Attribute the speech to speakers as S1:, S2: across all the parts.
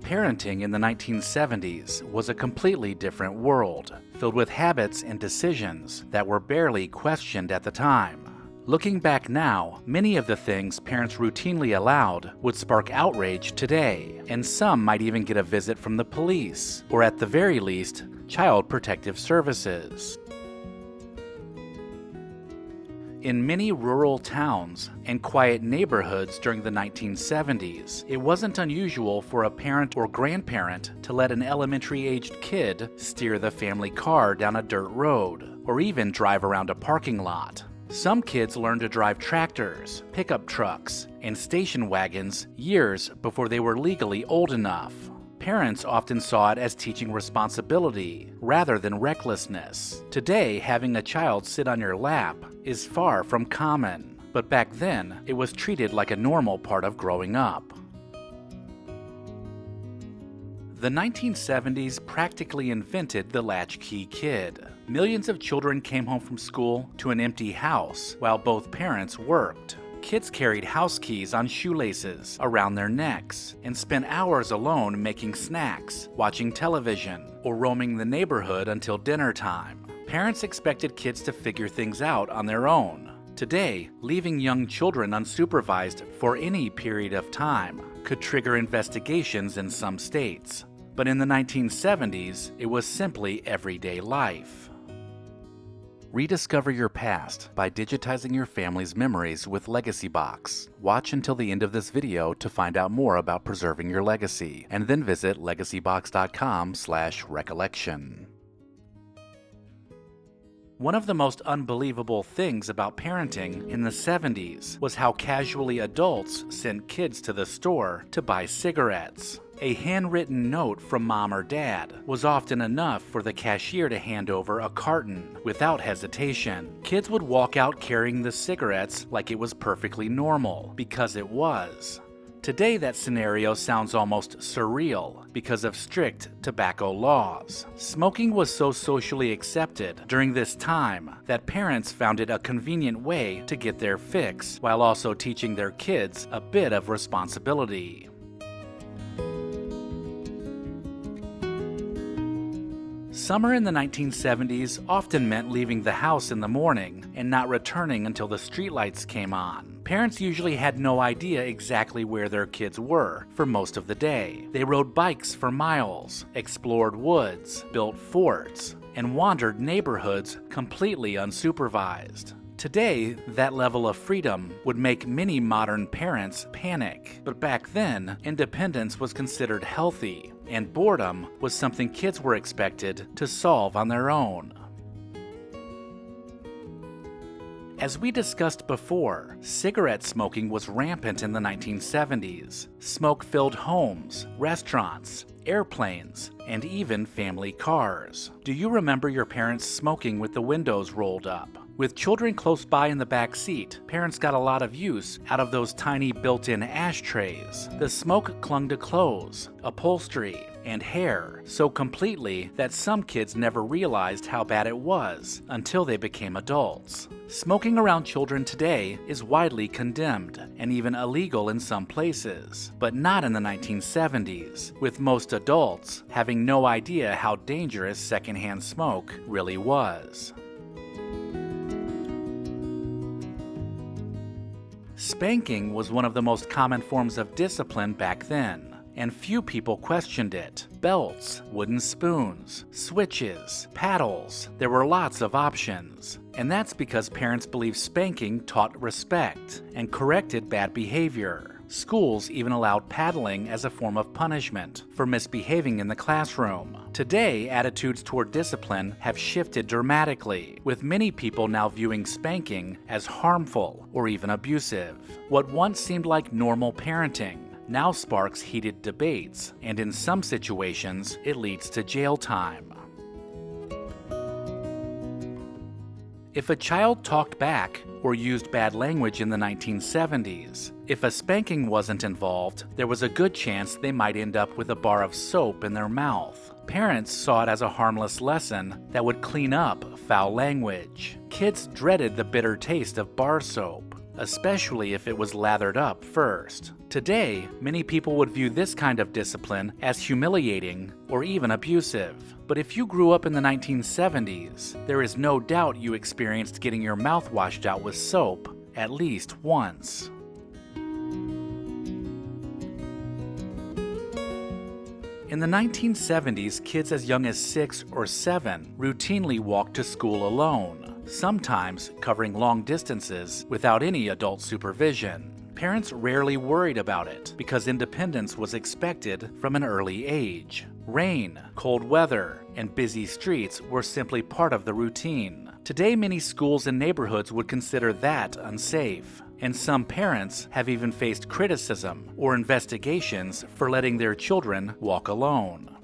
S1: Parenting in the 1970s was a completely different world, filled with habits and decisions that were barely questioned at the time. Looking back now, many of the things parents routinely allowed would spark outrage today, and some might even get a visit from the police, or at the very least, Child Protective Services. In many rural towns and quiet neighborhoods during the 1970s, it wasn't unusual for a parent or grandparent to let an elementary-aged kid steer the family car down a dirt road, or even drive around a parking lot. Some kids learned to drive tractors, pickup trucks, and station wagons years before they were legally old enough. Parents often saw it as teaching responsibility rather than recklessness. Today, having a child sit on your lap is far from common, but back then, it was treated like a normal part of growing up. The 1970s practically invented the latchkey kid. Millions of children came home from school to an empty house while both parents worked. Kids carried house keys on shoelaces around their necks and spent hours alone making snacks, watching television, or roaming the neighborhood until dinner time. Parents expected kids to figure things out on their own. Today, leaving young children unsupervised for any period of time could trigger investigations in some states. But in the 1970s, it was simply everyday life. Rediscover your past by digitizing your family's memories with LEGACYBOX. Watch until the end of this video to find out more about preserving your legacy, and then visit legacybox.com/recollection. One of the most unbelievable things about parenting in the 70s was how casually adults sent kids to the store to buy cigarettes. A handwritten note from mom or dad was often enough for the cashier to hand over a carton without hesitation. Kids would walk out carrying the cigarettes like it was perfectly normal, because it was. Today, that scenario sounds almost surreal because of strict tobacco laws. Smoking was so socially accepted during this time that parents found it a convenient way to get their fix while also teaching their kids a bit of responsibility. Summer in the 1970s often meant leaving the house in the morning and not returning until the streetlights came on. Parents usually had no idea exactly where their kids were for most of the day. They rode bikes for miles, explored woods, built forts, and wandered neighborhoods completely unsupervised. Today, that level of freedom would make many modern parents panic. But back then, independence was considered healthy, and boredom was something kids were expected to solve on their own. As we discussed before, cigarette smoking was rampant in the 1970s. Smoke filled homes, restaurants, airplanes, and even family cars. Do you remember your parents smoking with the windows rolled up? With children close by in the back seat, parents got a lot of use out of those tiny built-in ashtrays. The smoke clung to clothes, upholstery, and hair so completely that some kids never realized how bad it was until they became adults. Smoking around children today is widely condemned and even illegal in some places, but not in the 1970s, with most adults having no idea how dangerous secondhand smoke really was. Spanking was one of the most common forms of discipline back then, and few people questioned it. Belts, wooden spoons, switches, paddles, there were lots of options. And that's because parents believed spanking taught respect and corrected bad behavior. Schools even allowed paddling as a form of punishment for misbehaving in the classroom. Today, attitudes toward discipline have shifted dramatically, with many people now viewing spanking as harmful or even abusive. What once seemed like normal parenting now sparks heated debates, and in some situations, it leads to jail time. If a child talked back or used bad language in the 1970s, if a spanking wasn't involved, there was a good chance they might end up with a bar of soap in their mouth. Parents saw it as a harmless lesson that would clean up foul language. Kids dreaded the bitter taste of bar soap. especially if it was lathered up first. Today, many people would view this kind of discipline as humiliating or even abusive. But if you grew up in the 1970s, there is no doubt you experienced getting your mouth washed out with soap at least once. In the 1970s, kids as young as 6 or 7 routinely walked to school alone, sometimes covering long distances without any adult supervision. Parents rarely worried about it because independence was expected from an early age. Rain, cold weather, and busy streets were simply part of the routine. Today, many schools and neighborhoods would consider that unsafe. And some parents have even faced criticism or investigations for letting their children walk alone.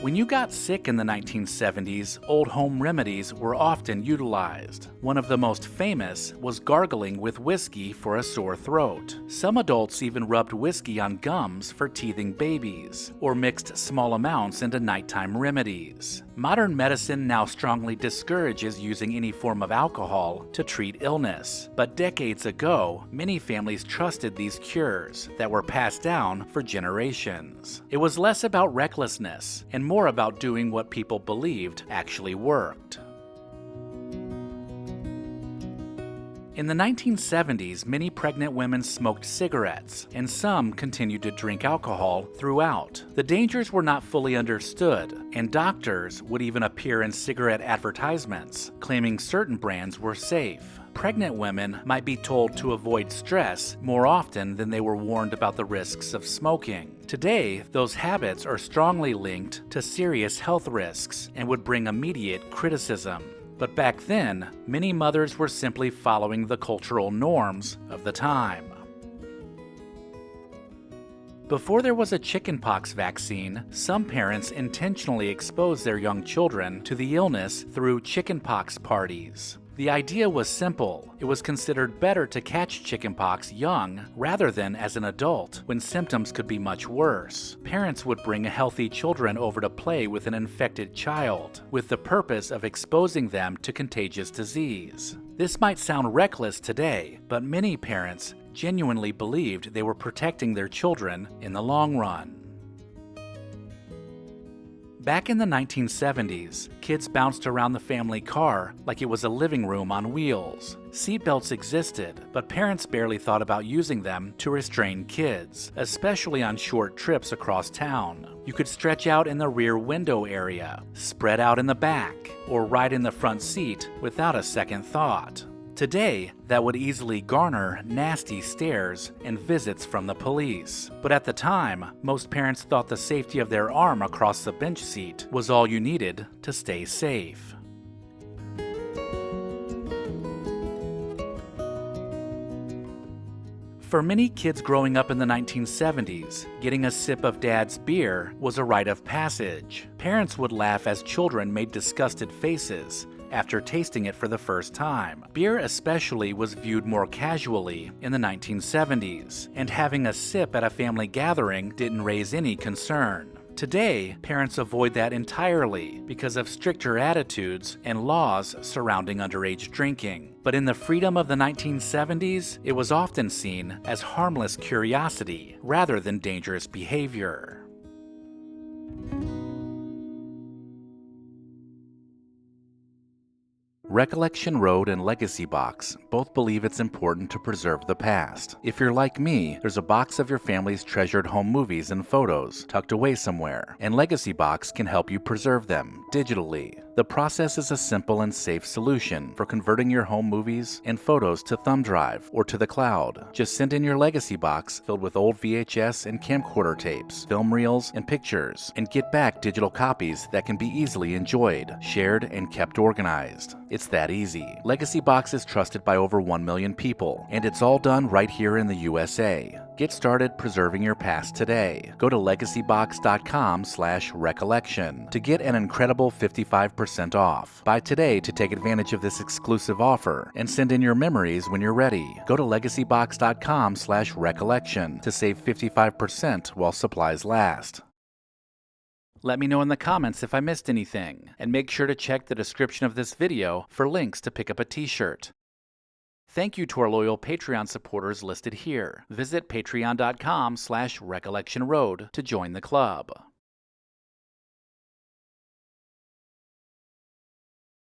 S1: When you got sick in the 1970s, old home remedies were often utilized. One of the most famous was gargling with whiskey for a sore throat. Some adults even rubbed whiskey on gums for teething babies, or mixed small amounts into nighttime remedies. Modern medicine now strongly discourages using any form of alcohol to treat illness, but decades ago, many families trusted these cures that were passed down for generations. It was less about recklessness and more about doing what people believed actually worked. In the 1970s, many pregnant women smoked cigarettes, and some continued to drink alcohol throughout. The dangers were not fully understood, and doctors would even appear in cigarette advertisements, claiming certain brands were safe. Pregnant women might be told to avoid stress more often than they were warned about the risks of smoking. Today, those habits are strongly linked to serious health risks and would bring immediate criticism. But back then, many mothers were simply following the cultural norms of the time. Before there was a chickenpox vaccine, some parents intentionally exposed their young children to the illness through chickenpox parties. The idea was simple. It was considered better to catch chickenpox young rather than as an adult, when symptoms could be much worse. Parents would bring healthy children over to play with an infected child, with the purpose of exposing them to contagious disease. This might sound reckless today, but many parents genuinely believed they were protecting their children in the long run. Back in the 1970s, kids bounced around the family car like it was a living room on wheels. Seatbelts existed, but parents barely thought about using them to restrain kids, especially on short trips across town. You could stretch out in the rear window area, spread out in the back, or ride in the front seat without a second thought. Today, that would easily garner nasty stares and visits from the police. But at the time, most parents thought the safety of their arm across the bench seat was all you needed to stay safe. For many kids growing up in the 1970s, getting a sip of dad's beer was a rite of passage. Parents would laugh as children made disgusted faces after tasting it for the first time. Beer especially was viewed more casually in the 1970s, and having a sip at a family gathering didn't raise any concern. Today, parents avoid that entirely because of stricter attitudes and laws surrounding underage drinking. But in the freedom of the 1970s, it was often seen as harmless curiosity rather than dangerous behavior. Recollection Road and LEGACYBOX both believe it's important to preserve the past. If you're like me, there's a box of your family's treasured home movies and photos tucked away somewhere, and LEGACYBOX can help you preserve them digitally. The process is a simple and safe solution for converting your home movies and photos to thumb drive or to the cloud. Just send in your LEGACYBOX filled with old VHS and camcorder tapes, film reels, and pictures, and get back digital copies that can be easily enjoyed, shared, and kept organized. It's that easy. LEGACYBOX is trusted by over 1 million people, and it's all done right here in the USA. Get started preserving your past today. Go to legacybox.com/recollection to get an incredible 55% off. Buy today to take advantage of this exclusive offer and send in your memories when you're ready. Go to legacybox.com/recollection to save 55% while supplies last. Let me know in the comments if I missed anything, and make sure to check the description of this video for links to pick up a t-shirt. Thank you to our loyal Patreon supporters listed here. Visit patreon.com/recollectionroad to join the club.